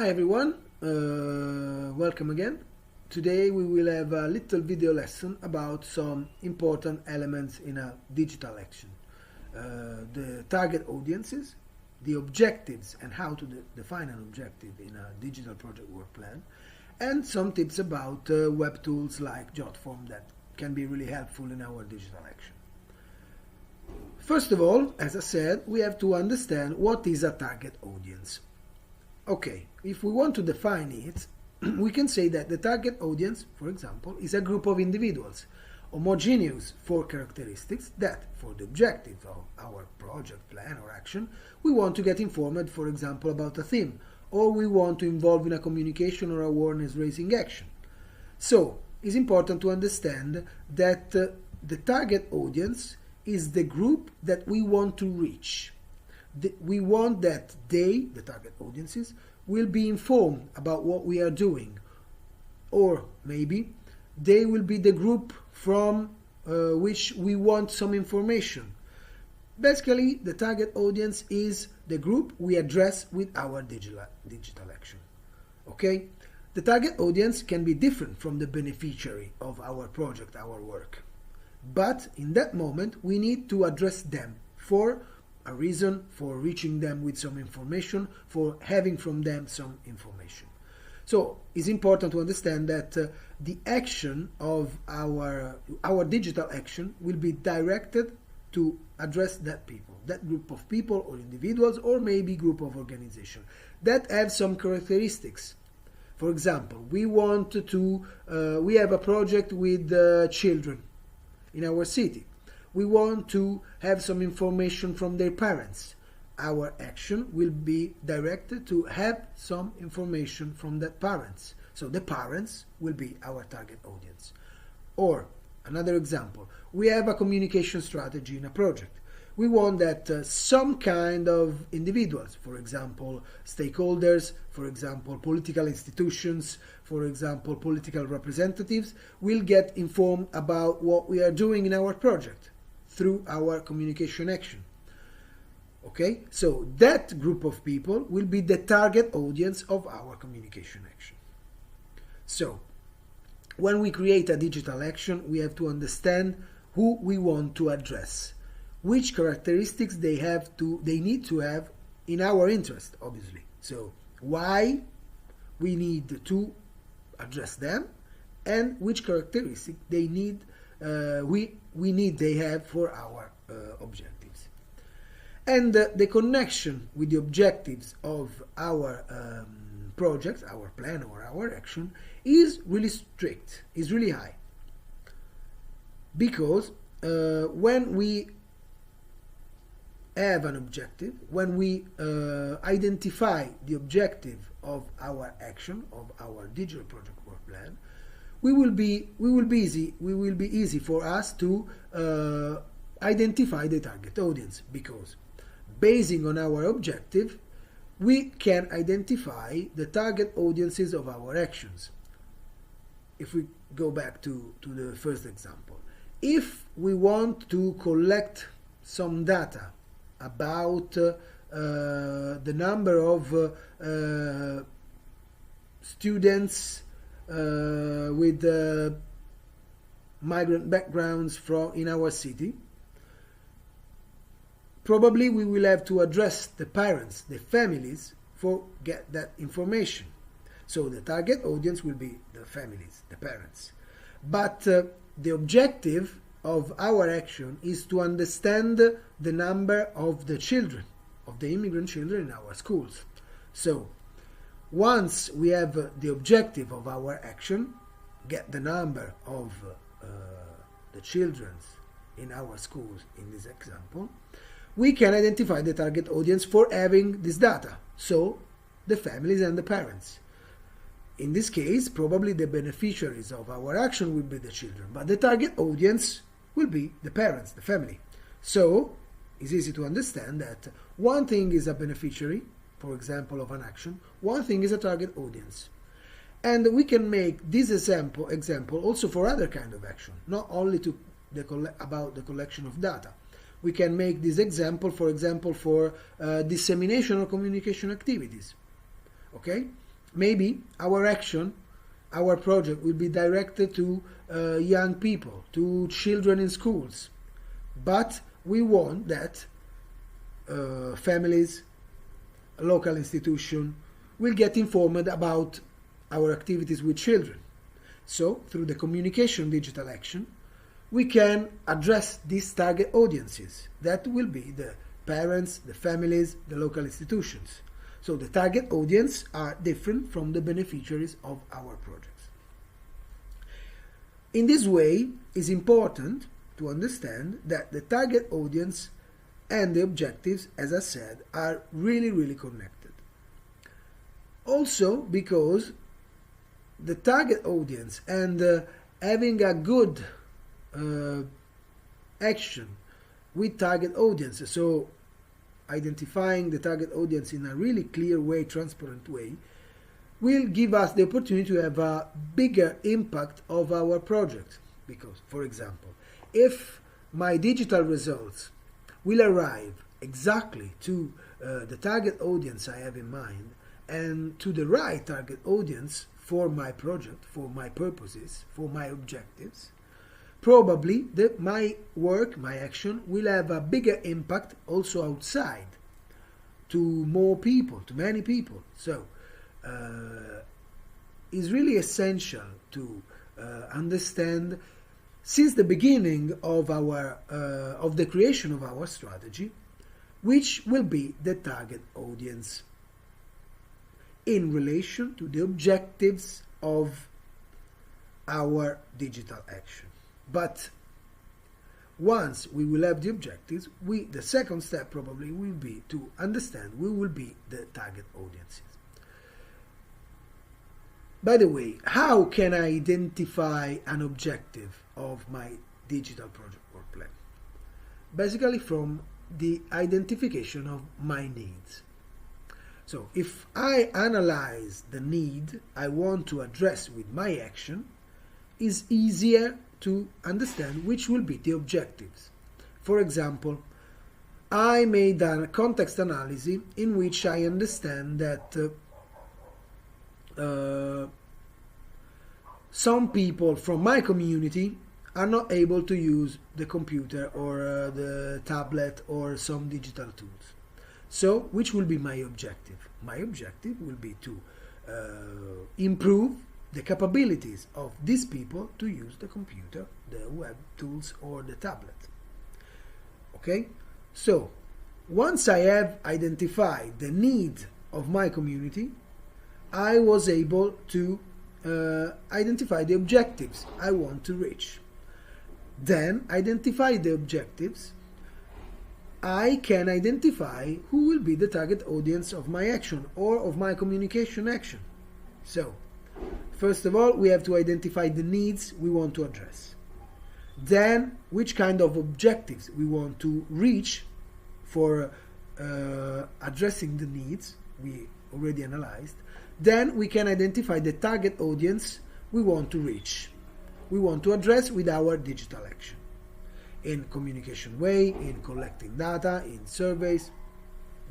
Hi everyone, welcome again. Today we will have a little video lesson about some important elements in a digital action. The target audiences, the objectives and how to define an objective in a digital project work plan, and some tips about web tools like JotForm that can be really helpful in our digital action. First of all, as I said, we have to understand what is a target audience. Okay, if we want to define it, we can say that the target audience, for example, is a group of individuals, homogeneous for characteristics that, for the objectives of our project, plan or action, we want to get informed, for example, about a theme, or we want to involve in a communication or awareness-raising action. So, it's important to understand that the target audience is the group that we want to reach. We want that they, the target audiences, will be informed about what we are doing, or maybe they will be the group from which we want some information. Basically, the target audience is the group we address with our digital action. Okay? The target audience can be different from the beneficiary of our project, our work. But in that moment, we need to address them for a reason, for reaching them with some information, for having from them some information. So it's important to understand that the action of our digital action will be directed to address that people, that group of people or individuals, or maybe group of organizations that have some characteristics. For example, we have a project with children in our city. We want to have some information from their parents. Our action will be directed to have some information from the parents. So the parents will be our target audience. Or, another example, we have a communication strategy in a project. We want that some kind of individuals, for example, stakeholders, for example, political institutions, for example, political representatives, will get informed about what we are doing in our project through our communication action. Okay, so that group of people will be the target audience of our communication action. So, when we create a digital action, we have to understand who we want to address, which characteristics they need to have in our interest, obviously. So, why we need to address them, and which characteristic they need they have for our objectives. And the connection with the objectives of our project, our plan or our action is really strict, is really high. Because when we have an objective, when we identify the objective of our action, of our digital project work plan, we will be easy for us to identify the target audience, because basing on our objective, we can identify the target audiences of our actions. If we go back to the first example, if we want to collect some data about the number of students with migrant backgrounds in our city, probably we will have to address the parents, the families, for get that information. So the target audience will be the families, the parents. But the objective of our action is to understand the number of the children, of the immigrant children in our schools. So once we have the objective of our action, get the number of the children in our schools in this example, we can identify the target audience for having this data, so the families and the parents. In this case, probably the beneficiaries of our action will be the children, but the target audience will be the parents, the family. So it's easy to understand that one thing is a beneficiary, for example, of an action, one thing is a target audience. And we can make this example also for other kind of action, not only about the collection of data. We can make this example, for example, for dissemination or communication activities. Okay? maybe our action, our project will be directed to young people, to children in schools, but we want that families, local institution will get informed about our activities with children. So, through the communication digital action, we can address these target audiences. That will be the parents, the families, the local institutions. So the target audience are different from the beneficiaries of our projects. In this way, it's important to understand that the target audience and the objectives, as I said, are really connected. Also because the target audience and having a good action with target audiences, so identifying the target audience in a really clear way, transparent way, will give us the opportunity to have a bigger impact of our project. Because, for example, if my digital results will arrive exactly to the target audience I have in mind and to the right target audience for my project, for my purposes, for my objectives, probably my work, my action will have a bigger impact also outside to more people, to many people. So it's really essential to understand since the beginning of our of the creation of our strategy, which will be the target audience in relation to the objectives of our digital action. But once we will have the objectives, the second step probably will be to understand who will be the target audiences. By the way, how can I identify an objective of my digital project or plan? Basically from the identification of my needs. So if I analyze the need I want to address with my action, it's easier to understand which will be the objectives. For example, I made a context analysis in which I understand that some people from my community are not able to use the computer or the tablet or some digital tools. So, which will be my objective? My objective will be to improve the capabilities of these people to use the computer, the web tools, or the tablet. Okay? So, once I have identified the need of my community, I was able to identify the objectives I want to reach. Then, identify the objectives, I can identify who will be the target audience of my action or of my communication action. So, first of all, we have to identify the needs we want to address. Then, which kind of objectives we want to reach for addressing the needs we already analyzed. Then, we can identify the target audience we want to reach, we want to address with our digital action. In communication way, in collecting data, in surveys,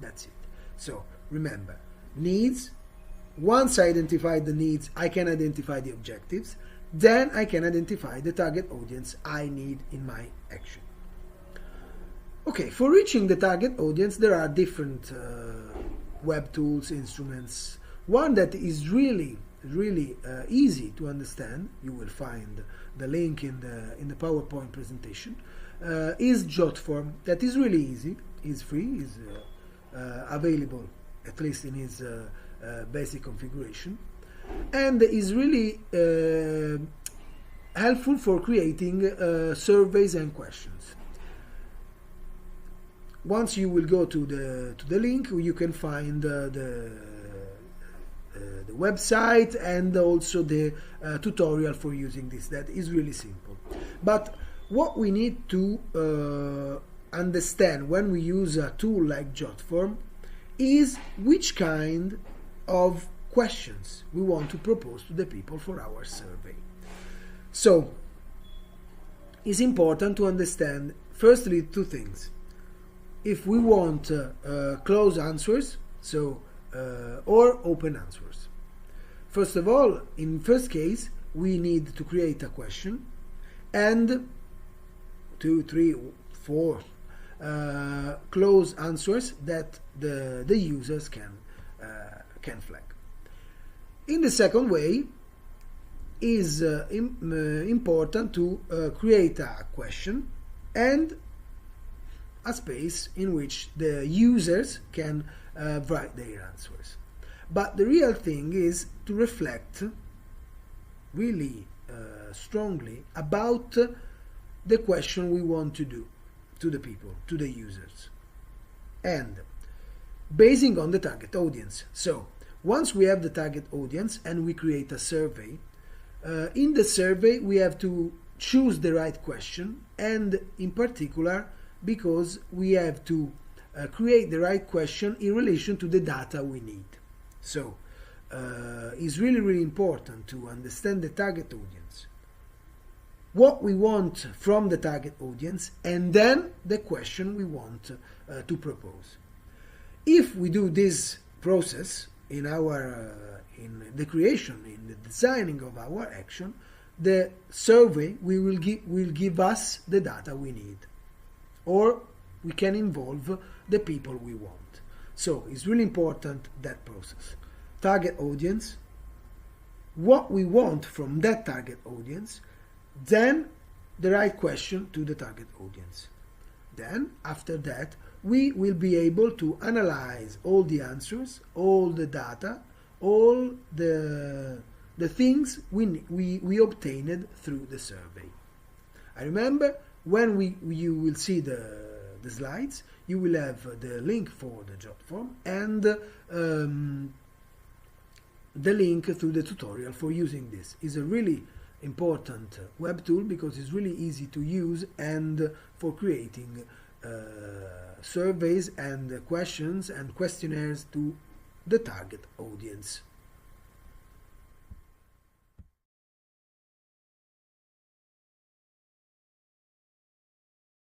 that's it. So, remember, needs. Once I identify the needs, I can identify the objectives. Then I can identify the target audience I need in my action. Okay, for reaching the target audience, there are different web tools, instruments. One that is really easy to understand, you will find the link in the PowerPoint presentation, is JotForm. That is really easy, is free, is available at least in its basic configuration, and is really helpful for creating surveys and questions. Once you will go to the link, you can find the website and also the tutorial for using this. That is really simple. But what we need to understand when we use a tool like JotForm is which kind of questions we want to propose to the people for our survey. So, it's important to understand, firstly, two things. If we want closed answers, so or open answers. first of all, in first case, we need to create a question and 2, 3, 4 close answers that the users can flag. In the second way, is important to create a question and a space in which the users can write their answers. But the real thing is to reflect really strongly about the question we want to do to the people, to the users, and basing on the target audience. So once we have the target audience and we create a survey, in the survey we have to choose the right question, and in particular because we have to create the right question in relation to the data we need. So it's really important to understand the target audience, what we want from the target audience, and then the question we want to propose. If we do this process in the creation, in the designing of our action, the survey will give us the data we need, or we can involve the people we want. So it's really important, that process. Target audience, what we want from that target audience, then the right question to the target audience. Then, after that, we will be able to analyze all the answers, all the data, all the things we obtained through the survey. I remember, when you will see the slides, you will have the link for the job form and the link to the tutorial for using this. It's a really important web tool because it's really easy to use and for creating surveys and questions and questionnaires to the target audience.